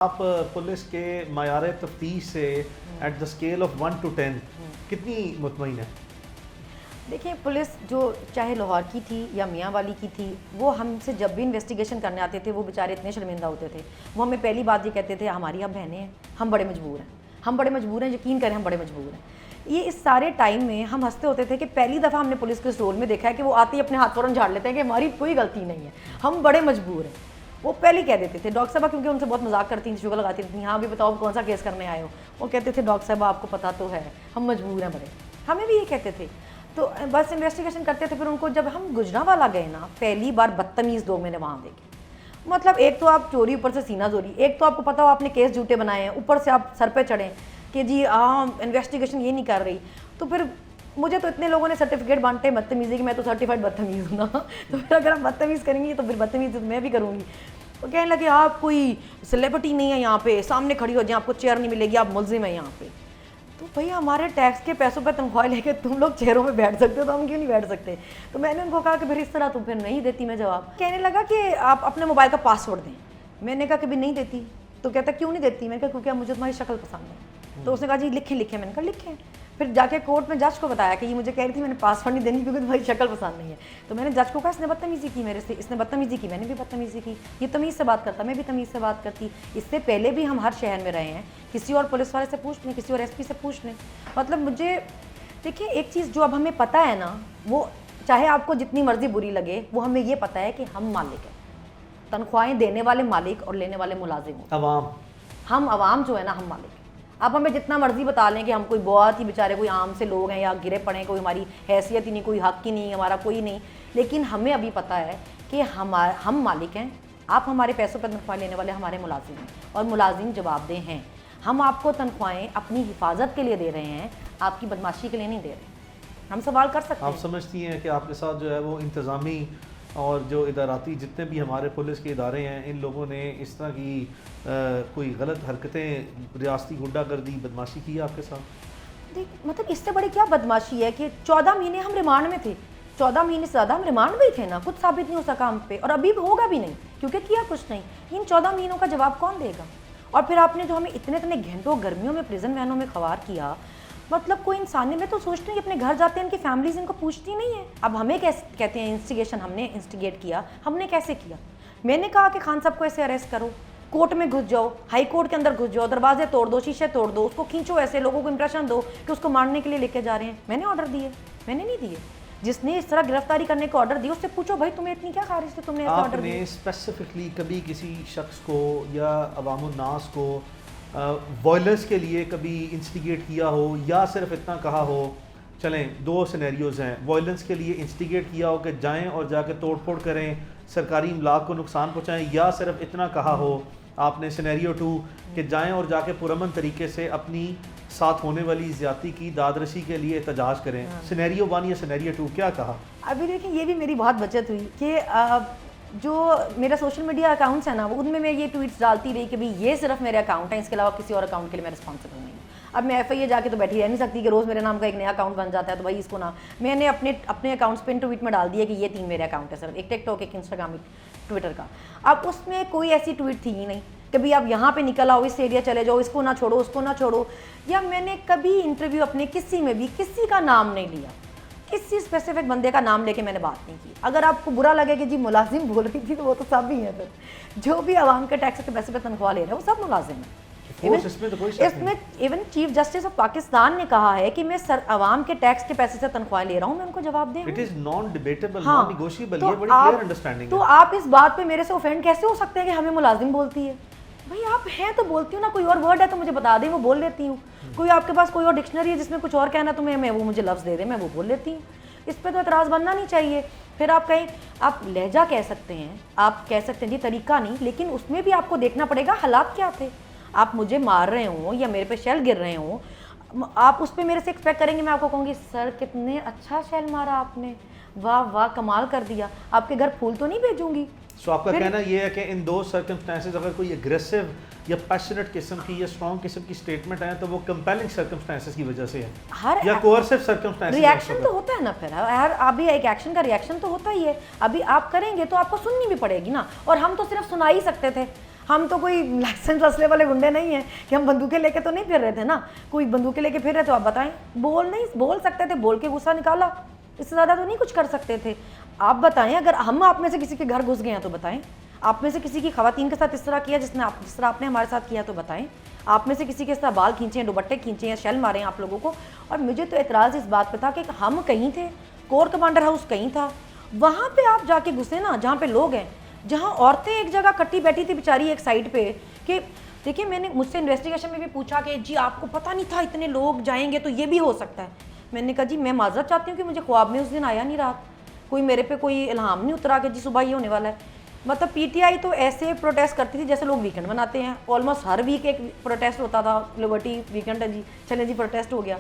आप पुलिस के मायार तफ्तीश से at the scale of 1 to 10 कितनी मुतमईन है? देखिए, पुलिस जो चाहे लाहौर की थी या मियाँ वाली की थी, वो हमसे जब भी इन्वेस्टिगेशन करने आते थे वो बेचारे इतने शर्मिंदा होते थे। वो हमें पहली बात ये कहते थे, हमारी अब बहनें हैं, हम बड़े मजबूर हैं, हम बड़े मजबूर हैं, यकीन करें हम बड़े मजबूर हैं। ये इस सारे टाइम में हम हंसते होते थे कि पहली दफ़ा हमने पुलिस के इस रोल में देखा है कि वो आते ही अपने हाथ फ़ौरन झाड़ लेते हैं कि हमारी कोई गलती नहीं है, हम बड़े मजबूर हैं। वो पहले कह देते थे। डॉक्टर साहबा क्योंकि उनसे बहुत मजाक करती थी, शुगर लगाती थी, हाँ अभी बताओ कौन सा केस करने आए हो। वो कहते थे डॉक्टर साहबा आपको पता तो है हम मजबूर हैं बड़े, हमें भी ये कहते थे। तो बस इन्वेस्टिगेशन करते थे। फिर उनको जब हम गुजरांवाला गए ना, पहली बार बदतमीज़ लोग मैंने वहाँ देखे। मतलब एक तो आप चोरी, ऊपर से सीना चोरी, एक तो आपको पता हो आपने केस झूठे बनाए हैं, ऊपर से आप सर पे चढ़े कि जी हाँ इन्वेस्टिगेशन ये नहीं कर रही। तो फिर मुझे तो इतने लोगों ने सर्टिफिकेट बांटे हैं बदतमीज़ी की, मैं तो सर्टिफाइड बदतमीज़ हूँ ना। तो फिर अगर हम बदतमीज़ करेंगी तो फिर बदतमीज़ी तो मैं भी करूँगी। तो कहने लगे आप कोई सेलिब्रिटी नहीं है यहाँ पे, सामने खड़ी हो जाए आपको चेयर नहीं मिलेगी, आप मुलजिम है यहाँ पे। तो भैया हमारे टैक्स के पैसों पे तनख्वाह लेके तुम लोग चेयरों में बैठ सकते हो तो हम क्यों नहीं बैठ सकते? तो मैंने उनको कहा कि फिर इस तरह तो फिर नहीं देती मैं जवाब। कहने लगा कि आप अपने मोबाइल का पासवर्ड दें। मैंने कहा कि भी नहीं देती। तो कहता क्यों नहीं देती? मैंने कहा क्योंकि मुझे तुम्हारी शक्ल पसंद है। तो उसने कहा जी लिखें लिखें। मैंने कहा लिखें। फिर जाके कोर्ट में जज को बताया कि ये मुझे कह रही थी मैंने पासवर्ड नहीं देनी क्योंकि तुम्हारी शक्ल पसंद नहीं है। तो मैंने जज को कहा इसने बदतमीज़ी की मेरे से, इसने बदतमीज़ी की, मैंने भी बदतमीज़ी की। ये तमीज़ से बात करता, मैं भी तमीज़ से बात करती। इससे पहले भी हम हर शहर में रहे हैं, किसी और पुलिस वाले से पूछ लें, किसी और एसपी से पूछ लें। मतलब मुझे देखिए एक चीज़ जो अब हमें पता है ना, वो चाहे आपको जितनी मर्जी बुरी लगे, वो हमें ये पता है कि हम मालिक हैं। तनख्वाहें देने वाले मालिक और लेने वाले मुलाजिम हो। अवाम, हम अवाम जो है ना, हम मालिक। अब हमें जितना मर्जी बता लें कि हम कोई बहुत ही बेचारे कोई आम से लोग हैं या गिरे पड़े, कोई हमारी हैसियत ही नहीं, कोई हक ही नहीं, हमारा कोई नहीं, लेकिन हमें अभी पता है कि हम मालिक हैं। आप हमारे पैसों पर तनख्वाह लेने वाले हमारे मुलाजिम हैं और मुलाजिम जवाबदेह हैं। हम आपको तनख्वाहें अपनी हिफाजत के लिए दे रहे हैं, आपकी बदमाशी के लिए नहीं दे रहे। हम सवाल कर सकते हैं। आप समझती हैं कि आपके साथ जो है वो इंतज़ामी और जो इदाराती जितने भी हमारे पुलिस के इदारे हैं, इन लोगों ने इस तरह की कोई गलत हरकतें, रियासती गुंडागर्दी, बदमाशी की है आपके साथ? देख मतलब इससे बड़ी क्या बदमाशी है कि 14 महीने हम रिमांड में थे। 14 महीने से ज़्यादा हम रिमांड में ही थे ना, कुछ साबित नहीं हो सका हम पे, और अभी होगा भी नहीं क्योंकि किया कुछ नहीं। इन 14 महीनों का जवाब कौन देगा? और फिर आपने जो हमें इतने इतने घंटों गर्मियों में प्रिजन वैनों में खवार किया, मतलब कोई इंसानी, मैं तो सोचती हूँ कि अपने घर जाते हैं इनकी फैमिलीज इनको पूछती नहीं है। अब हमें कैसे कहते हैं इंस्टिगेशन, हमने इंस्टिगेट किया, हमने कैसे किया? मैंने कहा कि खान साहब को ऐसे अरेस्ट करो, कोर्ट में घुस जाओ, हाई कोर्ट के अंदर घुस जाओ, दरवाजे तोड़ दो, शीशे तोड़ दो, उसको खींचो, ऐसे लोगों को इंप्रेशन दो कि उसको मारने के लिए लेके जा रहे हैं। मैंने ऑर्डर दिए? मैंने नहीं दिए। जिसने इस तरह गिरफ्तारी करने को ऑर्डर दिया उससे पूछो भाई तुम्हें इतनी क्या खारिज थी, तुमने ऐसे ऑर्डर दिए? आपने स्पेसिफिकली कभी किसी शख्स को या अवामुन नास को वॉयलेंस के लिए कभी इंस्टिगेट किया हो, या सिर्फ इतना कहा हो, चलें दो सिनेरियोज़ हैं, वॉयलेंस के लिए इंस्टिगेट किया हो कि जाएं और जाके तोड़ फोड़ करें, सरकारी इमलाक को नुकसान पहुँचाएं, या सिर्फ इतना कहा हो आपने सिनेरियो 2 कि जाएं और जाके पुरअमन तरीके से अपनी साथ होने वाली ज़्यादती की दादरसी के लिए एहतजाज करें? सिनेरियो 1 या सिनेरियो 2 क्या कहा? अभी देखिए ये भी मेरी बहुत बचत हुई कि जो मेरा सोशल मीडिया अकाउंट्स है ना, उनमें मैं ये ट्वीट्स डालती रही कि भाई ये सिर्फ मेरे अकाउंट है, इसके अलावा किसी और अकाउंट के लिए मैं रिस्पॉन्सिबल नहीं हूँ। अब मैं FIA जाके तो बैठी रह नहीं सकती कि रोज़ मेरे नाम का एक नया अकाउंट बन जाता है तो भाई इसको ना, मैंने अपने अकाउंट्स पे ट्वीट में डाल दिया कि ये 3 मेरे अकाउंट है सर, एक टिकटॉक, एक इंस्टाग्राम, एक ट्विटर का। अब उसमें कोई ऐसी ट्वीट थी ही नहीं कि भाई आप यहाँ पे निकल आओ, इस एरिया चले जाओ, इसको ना छोड़ो, उसको ना छोड़ो, या मैंने कभी इंटरव्यू अपने किसी में भी किसी का नाम नहीं लिया, किसी स्पेसिफिक बंदे का नाम लेके मैंने बात नहीं की। अगर आपको बुरा लगे कि जी मुलाजिम बोल रही थी तो वो तो सब ही है, फिर जो भी आवाम के टैक्स के पैसे पे तनख्वाह ले रहे हैं वो सब मुलाजिम है। इसमें even chief justice of Pakistan ने कहा है कि मैं आवाम के टैक्स के पैसे से तनख्वाह ले रहा हूँ, मैं उनको जवाब दे। इट इज नॉन डिबेटेबल, हाँ, नॉन नेगोशिएबल, ये बड़ी क्लियर अंडरस्टैंडिंग तो है। आप इस बात पे मेरे से ऑफेंड कैसे हो सकते हैं कि हमें मुलाजिम बोलती है? भाई आप हैं तो बोलती हूँ ना, कोई और वर्ड है तो मुझे बता दें, वो बोल लेती हूँ। कोई आपके पास कोई और डिक्शनरी है जिसमें कुछ और कहना तो मैं वो मुझे लफ्ज़ दे दे, मैं वो बोल लेती हूँ। इस पर तो एतराज़ बनना नहीं चाहिए। फिर आप कहीं आप लहजा कह सकते हैं, आप कह सकते हैं जी तरीका नहीं, लेकिन उसमें भी आपको देखना पड़ेगा हालात क्या थे। आप मुझे मार रहे हो या मेरे पे शेल गिर रहे हो, आप उस पर मेरे से एक्सपेक्ट करेंगे मैं आपको कहूँगी सर कितने अच्छा शेल मारा आपने, वाह वाह कमाल कर दिया, आपके घर फूल तो नहीं भेजूंगी। सो आपका कहना ये है कि इन दो सर्कमस्टेंसेस अगर कोई एग्रेसिव या पैशनेट किस्म की या स्ट्रॉन्ग किस्म की स्टेटमेंट है तो वो कंपेलिंग सर्कमस्टेंसेस की वजह से है, या कोअर्सिव सर्कमस्टेंसेस। रिएक्शन तो होता है ना, फिर यार अभी एक एक्शन का रिएक्शन तो होता ही है। अभी आप करेंगे तो आपको सुननी भी पड़ेगी ना, और हम तो सिर्फ सुना ही सकते थे, हम तो कोई लाइसेंस असले वाले गुंडे नहीं हैं कि हम बंदूकें लेके तो नहीं फिर रहे थे ना। कोई बंदूकें लेके फिर रहे तो आप बताएं, बोल सकते थे, बोल के गुस्सा निकाला, इससे ज़्यादा तो नहीं कुछ कर सकते थे। आप बताएं, अगर हम आप में से किसी के घर घुस गए हैं तो बताएं, आप में से किसी की खवातीन के साथ इस तरह किया जिस तरह आपने हमारे साथ किया तो बताएं, आप में से किसी के इस तरह बाल खींचे, दुपट्टे खींचे या शेल मारे आप लोगों को। और मुझे तो एतराज़ इस बात पे था कि हम कहीं थे, कोर कमांडर हाउस कहीं था, वहाँ पे आप जाके घुसे ना जहाँ पे लोग हैं, जहाँ औरतें एक जगह कट्टी बैठी थी बेचारी एक साइड पे। कि देखिए, मैंने मुझसे इन्वेस्टिगेशन में भी पूछा कि जी आपको पता नहीं था इतने लोग जाएंगे तो ये भी हो सकता है। मैंने कहा जी मैं माजरत चाहती हूँ कि मुझे ख्वाब में उस दिन आया नहीं रात, कोई मेरे पे कोई इल्हाम नहीं उतरा कि जी सुबह ये होने वाला है। मतलब पीटीआई तो ऐसे प्रोटेस्ट करती थी जैसे लोग वीकेंड मनाते हैं। ऑलमोस्ट हर वीक एक प्रोटेस्ट होता था, लिबर्टी वीकेंड है जी, चले जी प्रोटेस्ट हो गया,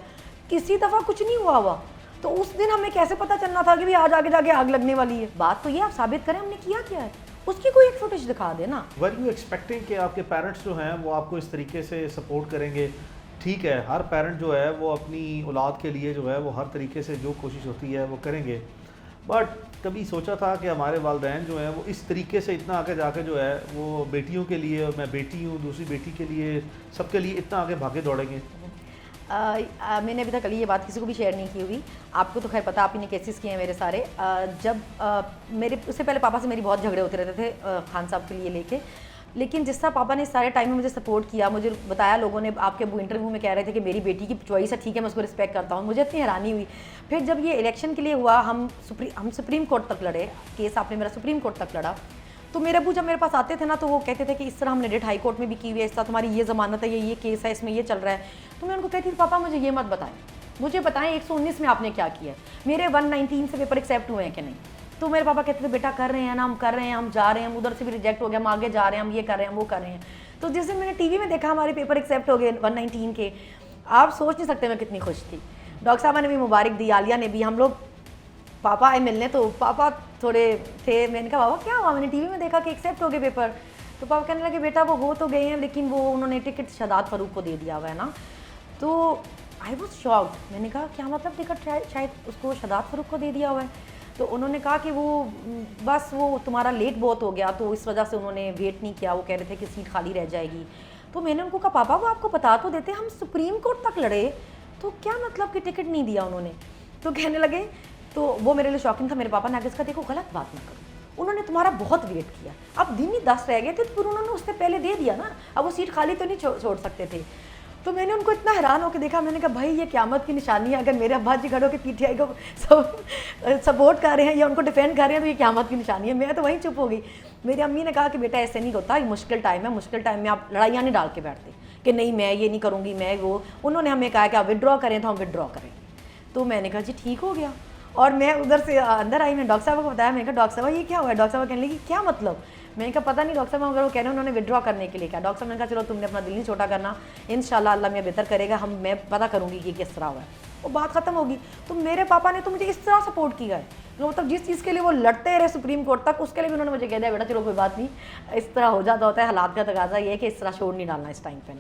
किसी दफ़ा कुछ नहीं हुआ। तो उस दिन हमें कैसे पता चलना था कि भी आज आगे जाके आग लगने वाली है। बात तो ये आप साबित करें हमने किया क्या है, उसकी कोई एक फुटेज दिखा देना। वर यू एक्सपेक्टिंग कि आपके पेरेंट्स जो हैं वो आपको इस तरीके से सपोर्ट करेंगे? ठीक है, हर पेरेंट जो है वो अपनी औलाद के लिए जो है वो हर तरीके से जो कोशिश होती है वो करेंगे, बट कभी सोचा था कि हमारे वालिदैन जो हैं वो इस तरीके से इतना आगे जाके जो है वो बेटियों के लिए, और मैं बेटी हूँ दूसरी बेटी के लिए, सबके लिए इतना आगे भागे दौड़ेंगे? मैंने अभी तक कल ये बात किसी को भी शेयर नहीं की हुई, आपको तो खैर पता, आप ही ने केसेस किए हैं मेरे सारे। जब मेरे उससे पहले पापा से मेरी बहुत झगड़े होते रहते थे खान साहब के लिए लेके, लेकिन जिस तरह पापा ने सारे टाइम में मुझे सपोर्ट किया, मुझे बताया, लोगों ने आपके इंटरव्यू में कह रहे थे कि मेरी बेटी की चॉइस है, ठीक है मैं उसको रिस्पेक्ट करता हूँ, मुझे इतनी हैरानी हुई। फिर जब ये इलेक्शन के लिए हुआ, हम सुप्रीम कोर्ट तक लड़े, केस आपने मेरा सुप्रीम कोर्ट तक लड़ा, तो मेरे अबू जब मेरे पास आते थे ना तो वो कहते थे कि इस तरह हमने डेट हाई कोर्ट में भी की हुई है, इस तरह तुम्हारी ये ज़मानत है, ये केस है, इसमें ये चल रहा है। तो मैं उनको कहती थी पापा मुझे ये मत बताएं, मुझे बताएं 119 में आपने क्या किया है, मेरे 119 से पेपर एक्सेप्ट हुए हैं कि नहीं। तो मेरे पापा कहते थे बेटा कर रहे हैं ना, हम कर रहे हैं, हम जा रहे हैं, हम उधर से भी रिजेक्ट हो गया, हम आगे जा रहे हैं, हम ये कर रहे हैं, वो कर रहे हैं। तो जिस दिन मैंने टीवी में देखा हमारे पेपर एक्सेप्ट हो गए 119 के, आप सोच नहीं सकते मैं कितनी खुश थी। डॉक्टर साहबा ने भी मुबारक दी, आलिया ने भी, हम लोग पापा आए मिलने तो पापा थोड़े थे, मैंने कहा बाबा क्या हुआ, मैंने टीवी में देखा कि एक्सेप्ट हो गए पेपर। तो पापा कहने लगे बेटा वो हो तो गए हैं लेकिन वो उन्होंने टिकट शदाद फारूक को दे दिया हुआ है ना। तो आई वॉज शॉक्ड, मैंने कहा क्या मतलब टिकट शायद उसको शदाद फारूक को दे दिया हुआ है। तो उन्होंने कहा कि वो बस वो तुम्हारा लेट बहुत हो गया तो इस वजह से उन्होंने वेट नहीं किया, वो कह रहे थे कि सीट खाली रह जाएगी। तो मैंने उनको कहा पापा वो आपको बता तो देते, हम सुप्रीम कोर्ट तक लड़े तो क्या मतलब कि टिकट नहीं दिया उन्होंने। तो कहने लगे, तो वो मेरे लिए शॉकिंग था। मेरे पापा ने आगे इसका देखो गलत बात ना करो, उन्होंने तुम्हारा बहुत वेट किया, अब दिन ही 10 रह गए थे तो फिर उन्होंने उससे पहले दे दिया ना, अब वो सीट खाली तो नहीं छोड़ सकते थे। तो मैंने उनको इतना हैरान होकर देखा, मैंने कहा भाई ये क़यामत की निशानी है, अगर मेरे अब्बा जी खड़े होकर पीटीआई को सपोर्ट कर रहे हैं या उनको डिफेंड कर रहे हैं तो ये क़यामत की निशानी है। मैं तो वहीं चुप हो गई। मेरी अम्मी ने कहा कि बेटा ऐसे नहीं होता, ये मुश्किल टाइम है, मुश्किल टाइम में आप लड़ाइयाँ नहीं डाल के बैठते कि नहीं मैं ये नहीं करूँगी, मैं वो। उन्होंने हमें कहा कि आप विड्रॉ करें तो हम विड्रॉ करें। तो मैंने कहा जी ठीक हो गया। और मैं उधर से अंदर आई, मैंने डॉक्टर साहब को बताया, मैंने कहा डॉक्टर साहब ये क्या हुआ है। डॉक्टर साहब कहने लगी क्या मतलब। मैंने कहा पता नहीं डॉक्टर साहब, अगर वो कह रहे हैं उन्होंने विड्रॉ करने के लिए कहा। डॉक्टर साहब ने कहा चलो तुमने अपना दिल नहीं छोटा करना, इंशाल्लाह अल्लाह में बेहतर करेगा, मैं पता करूँगी कि किस तरह हुआ है। वो बात ख़त्म होगी। तो मेरे पापा ने तो मुझे इस तरह सपोर्ट किया है, मतलब जिस चीज़ के लिए वो लड़ते रहे सुप्रीम कोर्ट तक, उसके लिए भी उन्होंने मुझे कह दिया बेटा चलो कोई बात नहीं, इस तरह हो जाता होता है, हालात का तकाजा ये है कि इस तरह छोड़ नहीं डालना इस टाइम पे ना।